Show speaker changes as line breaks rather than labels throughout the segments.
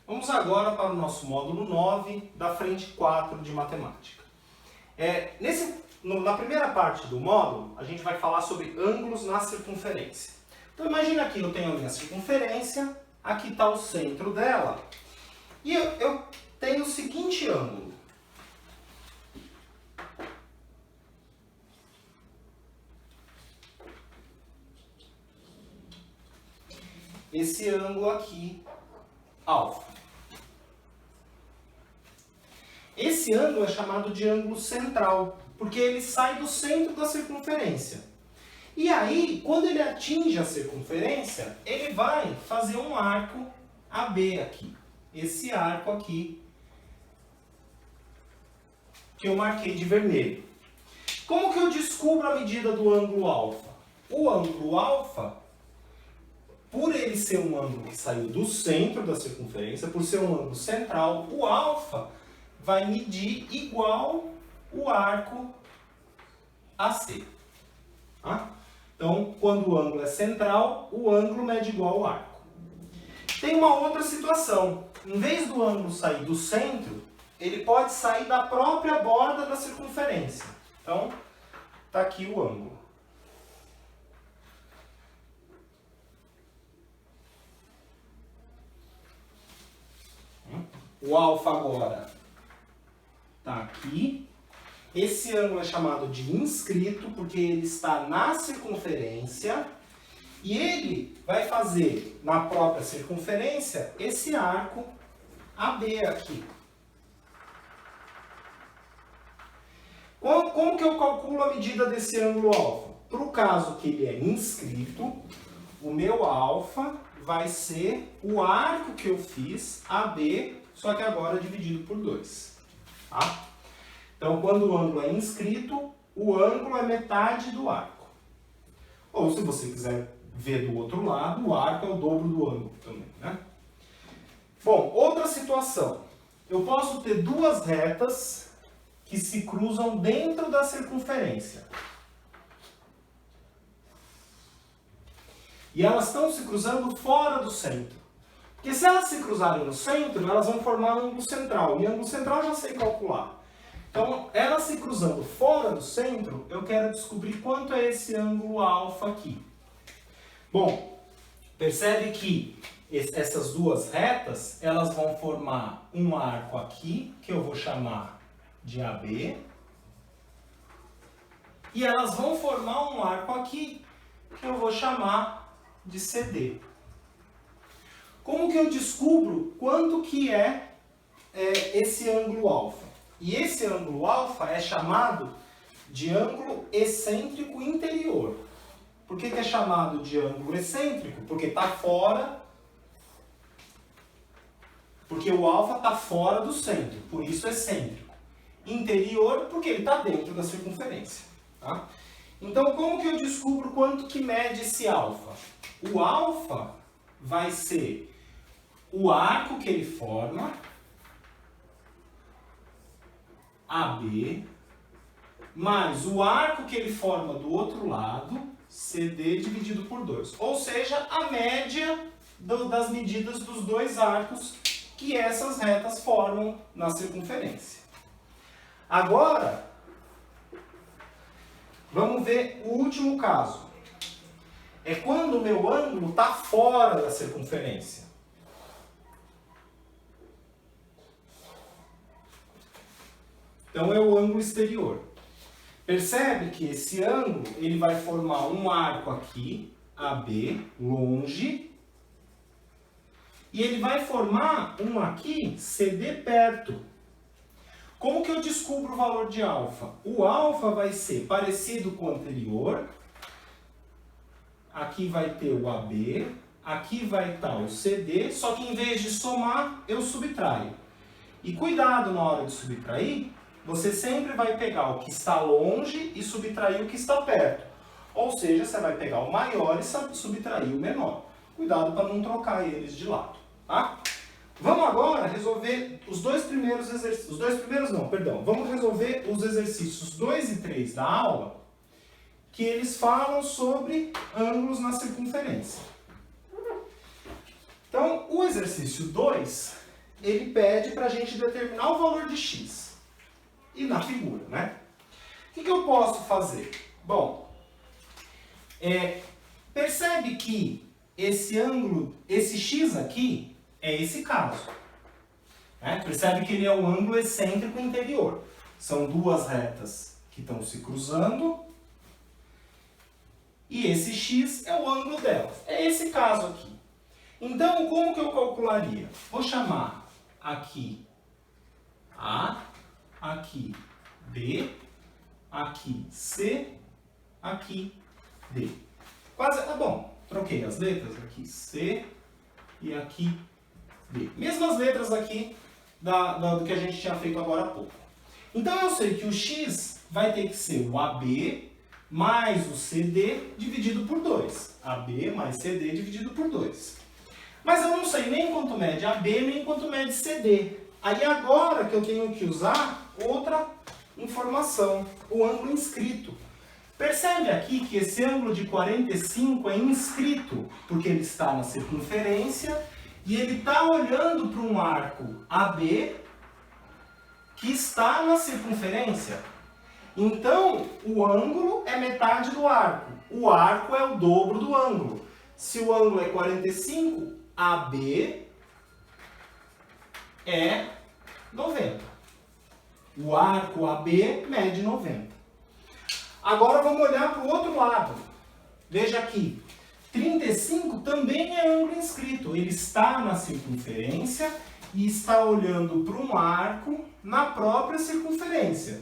Vamos agora para o nosso módulo 9 da frente 4 de matemática. Na primeira parte do módulo, a gente vai falar sobre ângulos na circunferência. Então imagina aqui, eu tenho a minha circunferência, aqui está o centro dela, e eu tenho o seguinte ângulo. Esse ângulo aqui, alfa. Esse ângulo é chamado de ângulo central, porque ele sai do centro da circunferência. E aí, quando ele atinge a circunferência, ele vai fazer um arco AB aqui. Esse arco aqui, que eu marquei de vermelho. Como que eu descubro a medida do ângulo alfa? O ângulo alfa, por ele ser um ângulo que saiu do centro da circunferência, por ser um ângulo central, o alfa vai medir igual o arco AC. Tá? Então, quando o ângulo é central, o ângulo mede igual ao arco. Tem uma outra situação. Em vez do ângulo sair do centro, ele pode sair da própria borda da circunferência. Então, está aqui o ângulo. O alfa agora está aqui. Esse ângulo é chamado de inscrito, porque ele está na circunferência. E ele vai fazer, na própria circunferência, esse arco AB aqui. Como que eu calculo a medida desse ângulo alfa? Para o caso que ele é inscrito, o meu alfa vai ser o arco que eu fiz, AB, só que agora dividido por 2. Tá? Então, quando o ângulo é inscrito, o ângulo é metade do arco. Ou, se você quiser ver do outro lado, o arco é o dobro do ângulo também, né? Bom, outra situação. Eu posso ter duas retas que se cruzam dentro da circunferência. E elas estão se cruzando fora do centro. Porque se elas se cruzarem no centro, elas vão formar ângulo central. E ângulo central eu já sei calcular. Então, elas se cruzando fora do centro, eu quero descobrir quanto é esse ângulo alfa aqui. Bom, percebe que essas duas retas, elas vão formar um arco aqui, que eu vou chamar de AB. E elas vão formar um arco aqui, que eu vou chamar de CD. Como que eu descubro quanto que é esse ângulo alfa? E esse ângulo alfa é chamado de ângulo excêntrico interior. Por que é chamado de ângulo excêntrico? Porque está fora. Porque o alfa está fora do centro, por isso excêntrico. Interior, porque ele está dentro da circunferência. Tá? Então, como que eu descubro quanto que mede esse alfa? O alfa vai ser o arco que ele forma, AB, mais o arco que ele forma do outro lado, CD dividido por 2. Ou seja, a média das medidas dos dois arcos que essas retas formam na circunferência. Agora, vamos ver o último caso. É quando o meu ângulo está fora da circunferência. Então, é o ângulo exterior. Percebe que esse ângulo ele vai formar um arco aqui, AB, longe. E ele vai formar um aqui, CD, perto. Como que eu descubro o valor de alfa? O alfa vai ser parecido com o anterior. Aqui vai ter o AB, aqui vai estar o CD, só que em vez de somar, eu subtraio. E cuidado na hora de subtrair, você sempre vai pegar o que está longe e subtrair o que está perto. Ou seja, você vai pegar o maior e subtrair o menor. Cuidado para não trocar eles de lado. Tá? Vamos agora resolver os dois primeiros exercícios. Os dois primeiros não, perdão. Vamos resolver os exercícios 2 e 3 da aula, que eles falam sobre ângulos na circunferência. Então, o exercício 2, ele pede para a gente determinar o valor de x. E na figura, né? O que eu posso fazer? Bom, percebe que esse ângulo, esse x aqui, é esse caso. Né? Percebe que ele é o ângulo excêntrico interior. São duas retas que estão se cruzando. E esse x é o ângulo delas. É esse caso aqui. Então, como que eu calcularia? Vou chamar aqui A, aqui B, aqui C, aqui D. Quase, bom, troquei as letras aqui C e aqui D. Mesmas letras aqui do que a gente tinha feito agora há pouco. Então eu sei que o x vai ter que ser o AB mais o CD dividido por 2. AB mais CD dividido por 2. Mas eu não sei nem quanto mede AB, nem quanto mede CD. Aí agora que eu tenho que usar outra informação, o ângulo inscrito. Percebe aqui que esse ângulo de 45 é inscrito, porque ele está na circunferência e ele está olhando para um arco AB que está na circunferência. Então, o ângulo é metade do arco. O arco é o dobro do ângulo. Se o ângulo é 45, AB é 90. O arco AB mede 90. Agora vamos olhar para o outro lado. Veja aqui. 35 também é ângulo inscrito. Ele está na circunferência e está olhando para um arco na própria circunferência.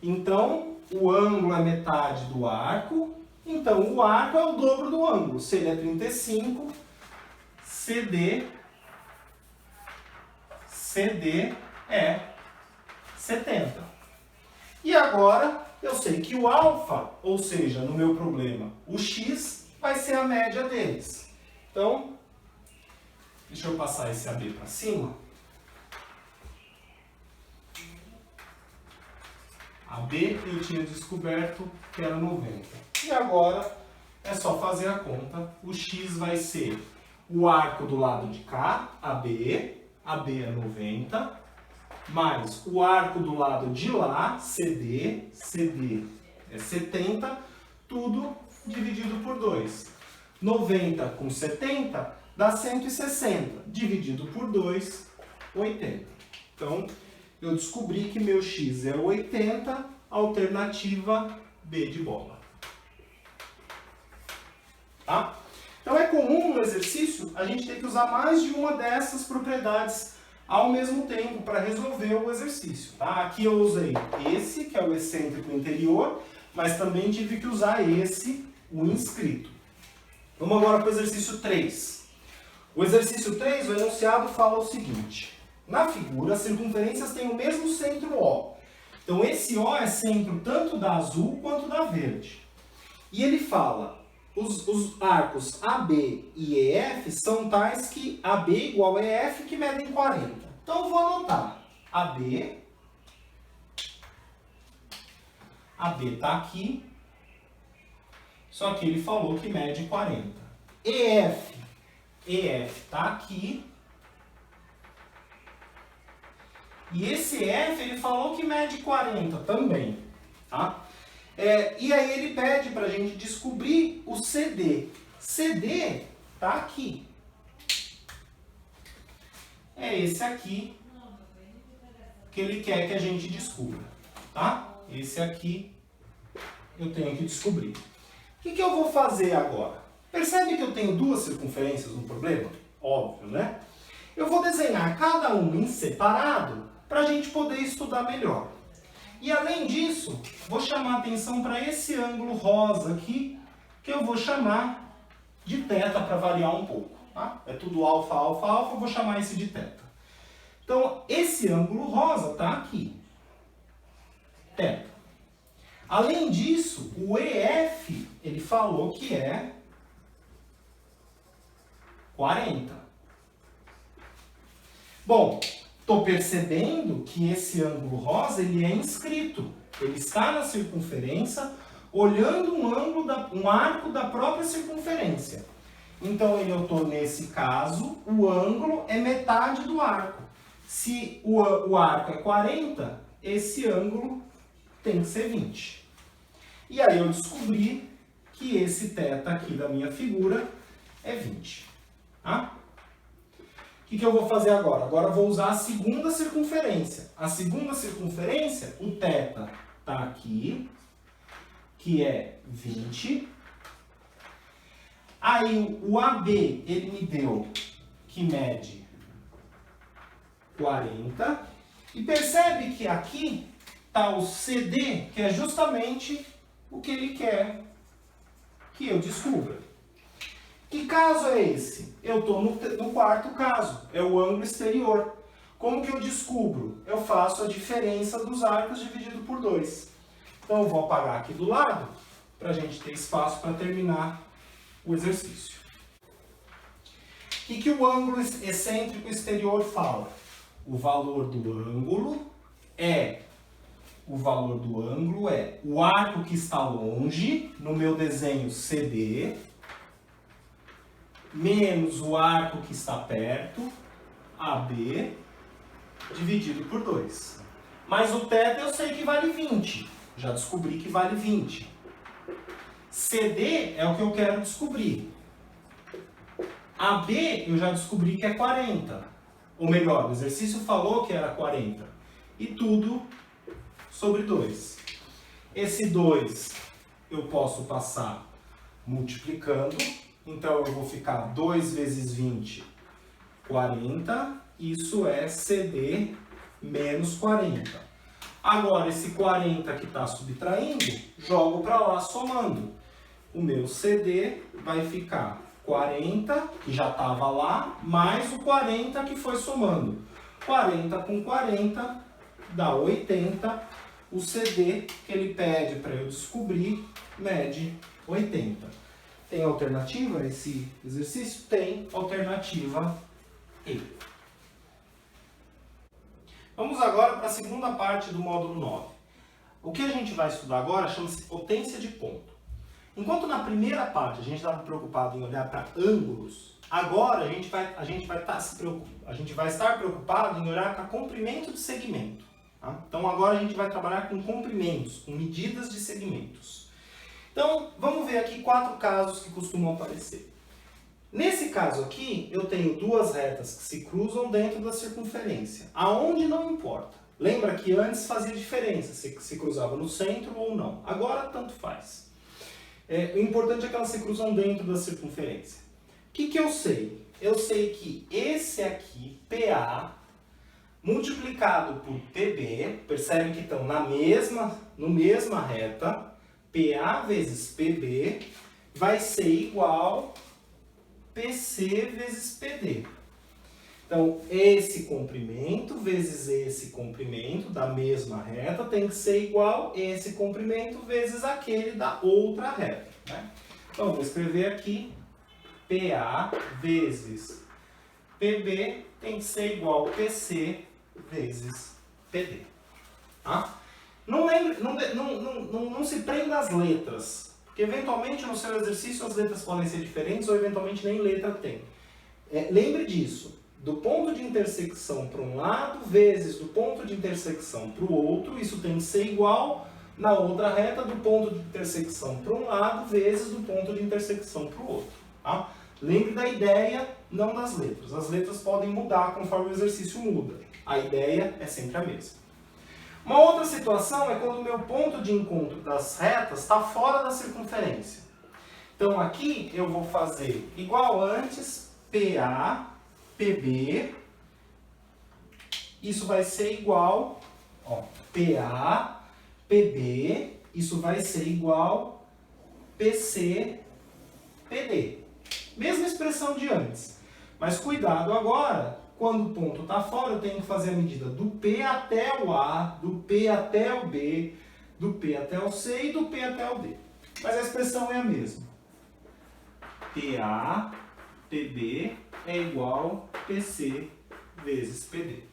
Então, o ângulo é metade do arco. Então, o arco é o dobro do ângulo. Se ele é 35, CD é 70. E agora, eu sei que o alfa, ou seja, no meu problema, o x vai ser a média deles. Então, deixa eu passar esse AB para cima. AB eu tinha descoberto que era 90. E agora é só fazer a conta. O x vai ser o arco do lado de cá, AB é 90, mais o arco do lado de lá, CD é 70, tudo dividido por 2. 90 com 70 dá 160, dividido por 2, 80. Então, eu descobri que meu x é 80, alternativa B de bola. Tá? Então é comum no exercício a gente ter que usar mais de uma dessas propriedades ao mesmo tempo para resolver o exercício. Tá? Aqui eu usei esse, que é o excêntrico interior, mas também tive que usar esse, o inscrito. Vamos agora para o exercício 3. O exercício 3, o enunciado fala o seguinte. Na figura, as circunferências têm o mesmo centro O. Então esse O é centro tanto da azul quanto da verde. E ele fala... Os arcos AB e EF são tais que AB igual a EF que medem 40. Então eu vou anotar. AB está aqui, só que ele falou que mede 40. EF está aqui. E esse EF ele falou que mede 40 também. Tá? E aí ele pede para a gente descobrir o CD. CD está aqui. É esse aqui que ele quer que a gente descubra. Tá? Esse aqui eu tenho que descobrir. O que eu vou fazer agora? Percebe que eu tenho duas circunferências no problema? Óbvio, né? Eu vou desenhar cada uma em separado para a gente poder estudar melhor. E além disso, vou chamar a atenção para esse ângulo rosa aqui, que eu vou chamar de θ para variar um pouco. Tá? É tudo alfa, alfa, alfa, eu vou chamar esse de θ. Então, esse ângulo rosa está aqui. θ. Além disso, o EF, ele falou que é 40. Bom, estou percebendo que esse ângulo rosa ele é inscrito. Ele está na circunferência, olhando um arco da própria circunferência. Então, eu estou nesse caso, o ângulo é metade do arco. Se o arco é 40, esse ângulo tem que ser 20. E aí eu descobri que esse θ aqui da minha figura é 20. Tá? O que eu vou fazer agora? Agora eu vou usar a segunda circunferência. A segunda circunferência, o θ está aqui, que é 20. Aí o AB, ele me deu que mede 40. E percebe que aqui está o CD, que é justamente o que ele quer que eu descubra. Que caso é esse? Eu estou no quarto caso, é o ângulo exterior. Como que eu descubro? Eu faço a diferença dos arcos dividido por 2. Então eu vou apagar aqui do lado, para a gente ter espaço para terminar o exercício. O que o ângulo excêntrico exterior fala? O valor do ângulo é o arco que está longe, no meu desenho CD, menos o arco que está perto, AB, dividido por 2. Mas o θ eu sei que vale 20. Já descobri que vale 20. CD é o que eu quero descobrir. AB eu já descobri que é 40. Ou melhor, o exercício falou que era 40. E tudo sobre 2. Esse 2 eu posso passar multiplicando. Então eu vou ficar 2 vezes 20, 40. Isso é CD menos 40. Agora esse 40 que está subtraindo, jogo para lá somando. O meu CD vai ficar 40, que já estava lá, mais o 40 que foi somando. 40 com 40 dá 80. O CD que ele pede para eu descobrir mede 80. Tem alternativa a esse exercício? Tem alternativa E. Vamos agora para a segunda parte do módulo 9. O que a gente vai estudar agora chama-se potência de ponto. Enquanto na primeira parte a gente estava preocupado em olhar para ângulos, agora a gente vai estar preocupado em olhar para comprimento de segmento. Tá? Então agora a gente vai trabalhar com comprimentos, com medidas de segmentos. Então vamos ver aqui 4 casos que costumam aparecer. Nesse caso aqui, eu tenho duas retas que se cruzam dentro da circunferência. Aonde não importa. Lembra que antes fazia diferença se cruzava no centro ou não. Agora tanto faz. O importante é que elas se cruzam dentro da circunferência. O que eu sei? Eu sei que esse aqui, PA, multiplicado por PB, percebe que estão na mesma reta, PA vezes PB vai ser igual PC vezes PD. Então, esse comprimento vezes esse comprimento da mesma reta tem que ser igual esse comprimento vezes aquele da outra reta. Né? Então, vou escrever aqui PA vezes PB tem que ser igual PC vezes PD. Tá? Não se prenda às letras, porque eventualmente no seu exercício as letras podem ser diferentes ou eventualmente nem letra tem. Lembre disso, do ponto de intersecção para um lado vezes do ponto de intersecção para o outro, isso tem que ser igual na outra reta do ponto de intersecção para um lado vezes do ponto de intersecção para o outro. Tá? Lembre da ideia, não das letras. As letras podem mudar conforme o exercício muda. A ideia é sempre a mesma. Uma outra situação é quando o meu ponto de encontro das retas está fora da circunferência. Então aqui eu vou fazer igual antes, PA, PB, isso vai ser igual, PA, PB, isso vai ser igual PC, PD. Mesma expressão de antes, mas cuidado agora. Quando o ponto está fora, eu tenho que fazer a medida do P até o A, do P até o B, do P até o C e do P até o D. Mas a expressão é a mesma. PA, PB é igual PC vezes PD.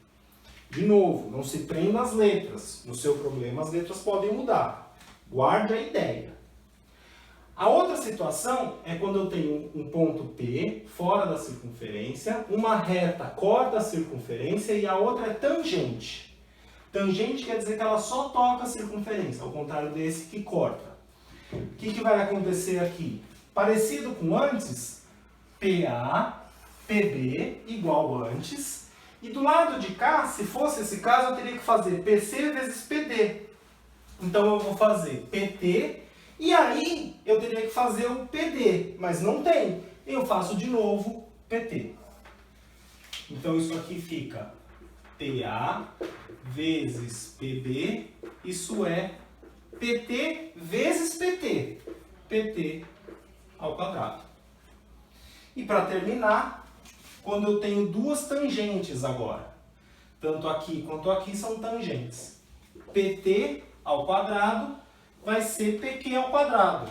De novo, não se prenda às letras. No seu problema, as letras podem mudar. Guarde a ideia. A outra situação é quando eu tenho um ponto P fora da circunferência, uma reta corta a circunferência e a outra é tangente. Tangente quer dizer que ela só toca a circunferência, ao contrário desse que corta. O que vai acontecer aqui? Parecido com antes, PA, PB igual antes. E do lado de cá, se fosse esse caso, eu teria que fazer PC vezes PD. Então eu vou fazer PT e aí eu teria que fazer o PD, mas não tem. Eu faço de novo PT. Então isso aqui fica PA vezes PB, isso é PT vezes PT, PT ao quadrado. E para terminar, quando eu tenho duas tangentes agora, tanto aqui quanto aqui são tangentes, PT ao quadrado vai ser PQ ao quadrado.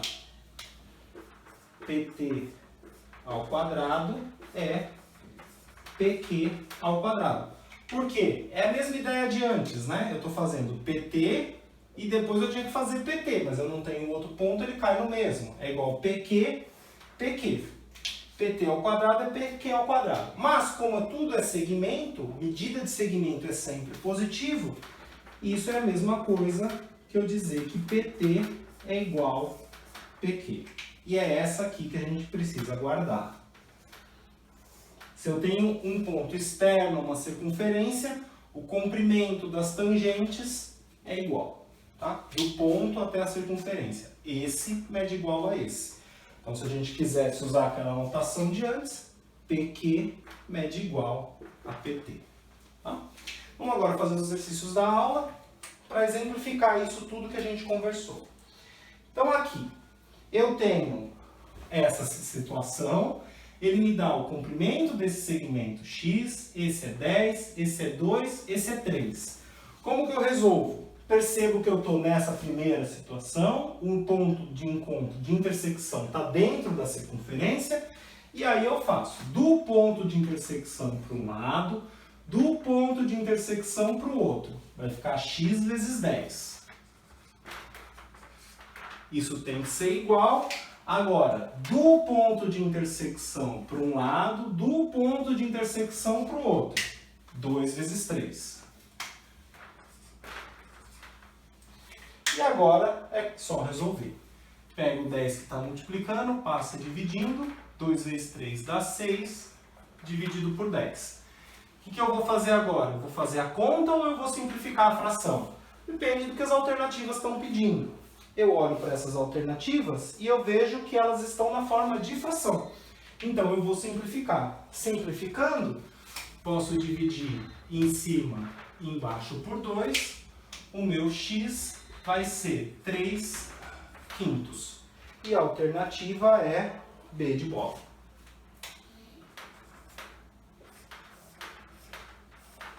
PT ao quadrado é PQ ao quadrado. Por quê? É a mesma ideia de antes, né? Eu estou fazendo PT e depois eu tinha que fazer PT, mas eu não tenho outro ponto, ele cai no mesmo. É igual PQ, PQ. PT ao quadrado é PQ ao quadrado. Mas como tudo é segmento, medida de segmento é sempre positivo, isso é a mesma coisa que eu dizer que PT é igual PQ. E é essa aqui que a gente precisa guardar. Se eu tenho um ponto externo, uma circunferência, o comprimento das tangentes é igual, tá? Do ponto até a circunferência. Esse mede igual a esse. Então, se a gente quisesse usar aquela notação de antes, PQ mede igual a PT. Tá? Vamos agora fazer os exercícios da aula para exemplificar isso tudo que a gente conversou. Então, aqui, eu tenho essa situação. Ele me dá o comprimento desse segmento X, esse é 10, esse é 2, esse é 3. Como que eu resolvo? Percebo que eu estou nessa primeira situação, um ponto de encontro, de intersecção, está dentro da circunferência, e aí eu faço do ponto de intersecção para um lado, do ponto de intersecção para o outro. Vai ficar x vezes 10. Isso tem que ser igual. Agora, do ponto de intersecção para um lado, do ponto de intersecção para o outro. 2 vezes 3. E agora é só resolver. Pega o 10 que está multiplicando, passa dividindo. 2 vezes 3 dá 6, dividido por 10. O que eu vou fazer agora? Eu vou fazer a conta ou eu vou simplificar a fração? Depende do que as alternativas estão pedindo. Eu olho para essas alternativas e eu vejo que elas estão na forma de fração. Então eu vou simplificar. Simplificando, posso dividir em cima e embaixo por 2. O meu x vai ser 3 quintos. E a alternativa é B de bola.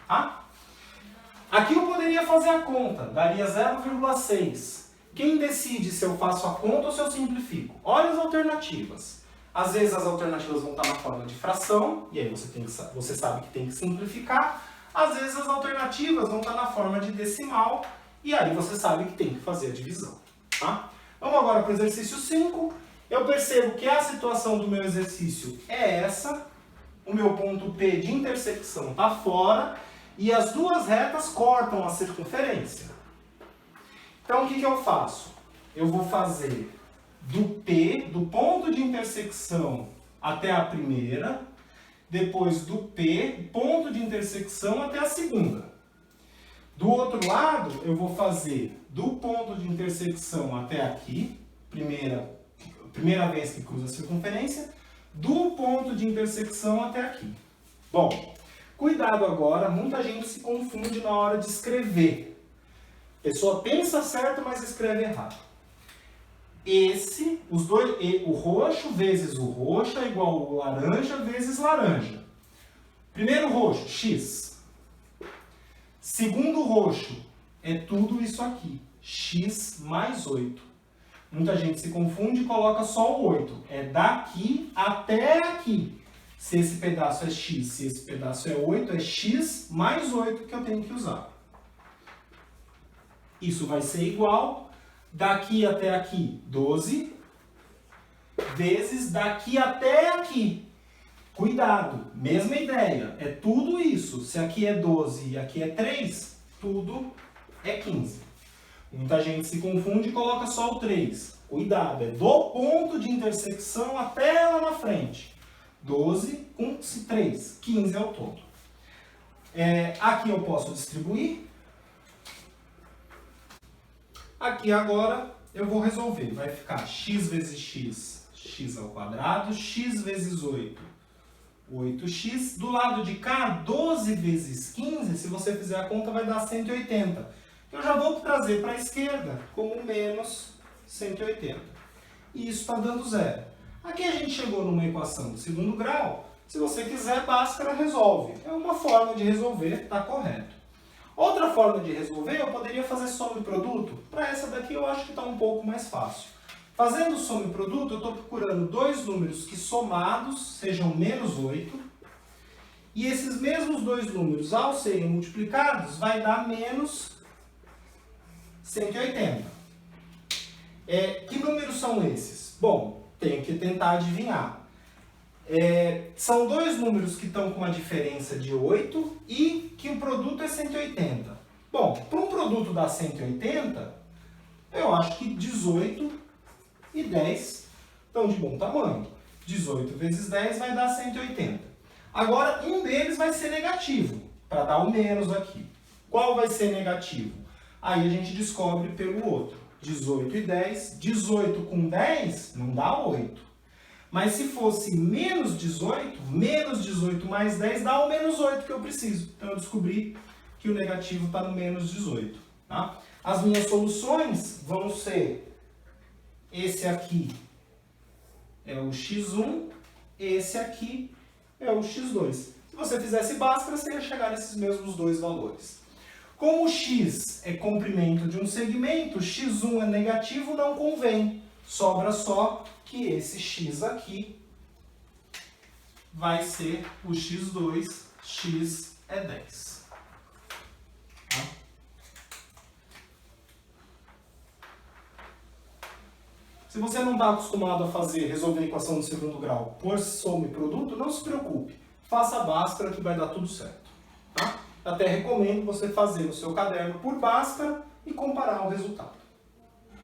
Ah? Aqui eu poderia fazer a conta, daria 0,6. Quem decide se eu faço a conta ou se eu simplifico? Olha as alternativas. Às vezes as alternativas vão estar na forma de fração, e aí você sabe que tem que simplificar. Às vezes as alternativas vão estar na forma de decimal, e aí você sabe que tem que fazer a divisão. Tá? Vamos agora para o exercício 5. Eu percebo que a situação do meu exercício é essa. O meu ponto P de intersecção está fora, e as duas retas cortam a circunferência. Então, o que eu faço? Eu vou fazer do P, do ponto de intersecção até a primeira, depois do P, ponto de intersecção até a segunda. Do outro lado, eu vou fazer do ponto de intersecção até aqui, primeira vez que cruza a circunferência, do ponto de intersecção até aqui. Bom, cuidado agora, muita gente se confunde na hora de escrever. A pessoa pensa certo, mas escreve errado. O roxo vezes o roxo é igual ao laranja vezes laranja. Primeiro roxo, x. Segundo roxo, é tudo isso aqui, x mais 8. Muita gente se confunde e coloca só o 8. É daqui até aqui. Se esse pedaço é x, se esse pedaço é 8, é x mais 8 que eu tenho que usar. Isso vai ser igual, daqui até aqui, 12, vezes daqui até aqui. Cuidado, mesma ideia, é tudo isso. Se aqui é 12 e aqui é 3, tudo é 15. Muita gente se confunde e coloca só o 3. Cuidado, é do ponto de intersecção até lá na frente. 12 com 3, 15 ao todo. Aqui eu posso distribuir. Aqui agora eu vou resolver. Vai ficar x vezes x, x ao quadrado, x vezes 8, 8x. Do lado de cá, 12 vezes 15, se você fizer a conta, vai dar 180. Eu já vou trazer para a esquerda como menos 180. E isso está dando zero. Aqui a gente chegou numa equação de segundo grau. Se você quiser, Bhaskara resolve. É uma forma de resolver, está correto. Outra forma de resolver, eu poderia fazer soma e produto. Para essa daqui eu acho que está um pouco mais fácil. Fazendo soma e produto, eu estou procurando dois números que somados sejam menos 8. E esses mesmos dois números, ao serem multiplicados, vai dar menos 180. Que números são esses? Bom, tenho que tentar adivinhar. São dois números que estão com uma diferença de 8 e que o produto é 180. Bom, para um produto dar 180, eu acho que 18 e 10 estão de bom tamanho. 18 vezes 10 vai dar 180. Agora, um deles vai ser negativo, para dar o menos aqui. Qual vai ser negativo? Aí a gente descobre pelo outro. 18 e 10. 18 com 10 não dá 8. Mas se fosse menos 18 mais 10 dá o menos 8 que eu preciso. Então eu descobri que o negativo está no menos 18. Tá? As minhas soluções vão ser: esse aqui é o x1, esse aqui é o x2. Se você fizesse Bhaskara, você ia chegar nesses mesmos dois valores. Como o x é comprimento de um segmento, x1 é negativo, não convém. Sobra só que esse x aqui vai ser o x2, x é 10. Tá? Se você não está acostumado a resolver a equação do segundo grau por soma e produto, não se preocupe. Faça a Bhaskara que vai dar tudo certo. Tá? Até recomendo você fazer no seu caderno por Bhaskara e comparar o resultado.